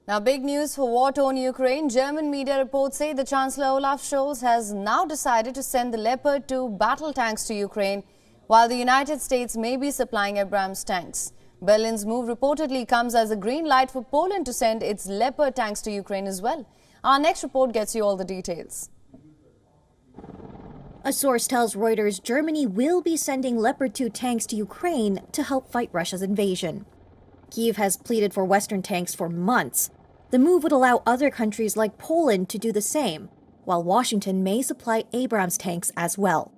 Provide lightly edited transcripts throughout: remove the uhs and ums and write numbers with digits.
Now, big news for war-torn Ukraine. German media reports say the Chancellor Olaf Scholz has now decided to send the Leopard 2 battle tanks to Ukraine, while the United States may be supplying Abram's tanks. Berlin's move reportedly comes as a green light for Poland to send its Leopard tanks to Ukraine as well. Our next report gets you all the details. A source tells Reuters Germany will be sending Leopard 2 tanks to Ukraine to help fight Russia's invasion. Kyiv has pleaded for Western tanks for months. The move would allow other countries like Poland to do the same, while Washington may supply Abrams tanks as well.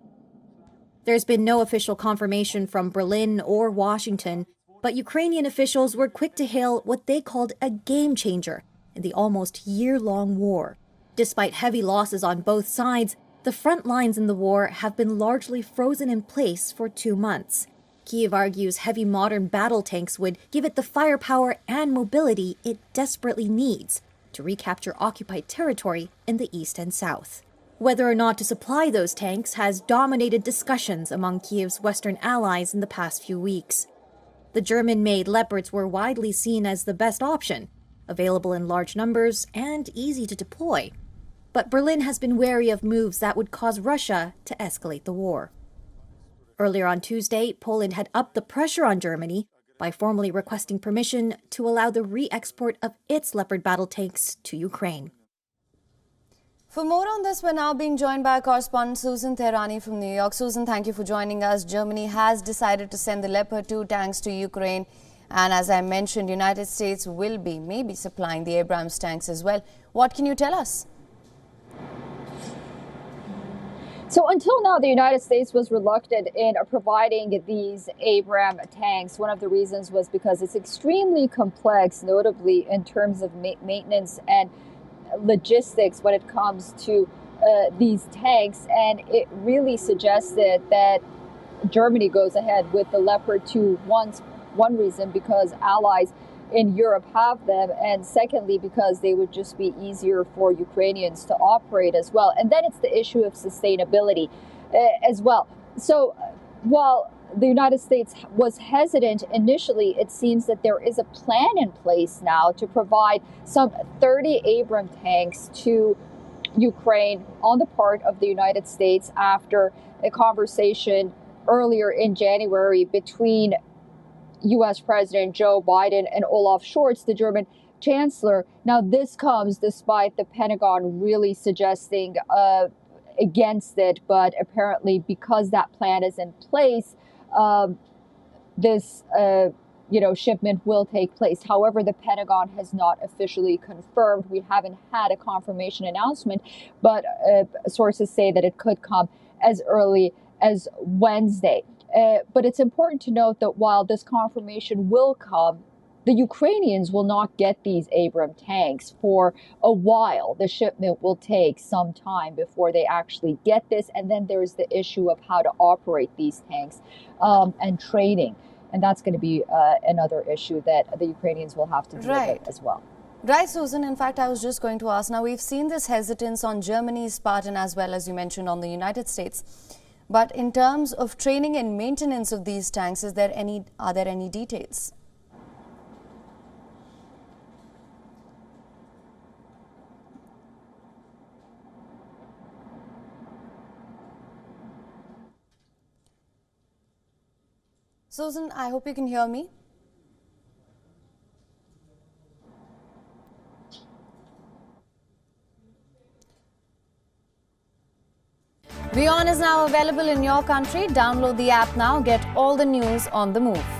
There's been no official confirmation from Berlin or Washington, but Ukrainian officials were quick to hail what they called a game changer in the almost year-long war. Despite heavy losses on both sides, the front lines in the war have been largely frozen in place for 2 months. Kyiv argues heavy modern battle tanks would give it the firepower and mobility it desperately needs to recapture occupied territory in the east and south. Whether or not to supply those tanks has dominated discussions among Kyiv's Western allies in the past few weeks. The German-made Leopards were widely seen as the best option, available in large numbers and easy to deploy. But Berlin has been wary of moves that would cause Russia to escalate the war. Earlier on Tuesday, Poland had upped the pressure on Germany by formally requesting permission to allow the re-export of its Leopard battle tanks to Ukraine. For more on this, we're now being joined by our correspondent Susan Tehrani from New York. Susan, thank you for joining us. Germany has decided to send the Leopard 2 tanks to Ukraine. And as I mentioned, United States will be maybe supplying the Abrams tanks as well. What can you tell us? So until now, the United States was reluctant in providing these Abram tanks. One of the reasons was because it's extremely complex, notably in terms of maintenance and logistics when it comes to these tanks. And it really suggested that Germany goes ahead with the Leopard 2 one reason because allies in Europe have them, and secondly because they would just be easier for Ukrainians to operate as well. And then it's the issue of sustainability as well. So while the United States was hesitant initially, it seems that there is a plan in place now to provide some 30 Abram tanks to Ukraine on the part of the United States after a conversation earlier in January between U.S. President Joe Biden and Olaf Scholz, the German Chancellor. Now, this comes despite the Pentagon really suggesting against it, but apparently because that plan is in place, this shipment will take place. However, the Pentagon has not officially confirmed. We haven't had a confirmation announcement, but sources say that it could come as early as Wednesday. But it's important to note that while this confirmation will come, the Ukrainians will not get these Abram tanks for a while. The shipment will take some time before they actually get this. And then there's the issue of how to operate these tanks and training. And that's going to be another issue that the Ukrainians will have to deal with as well. Right, Susan. In fact, I was just going to ask, now we've seen this hesitance on Germany's part and as well as you mentioned on the United States. But in terms of training and maintenance of these tanks, are there any details? Susan, I hope you can hear me. WION is now available in your country. Download the app now. Get all the news on the move.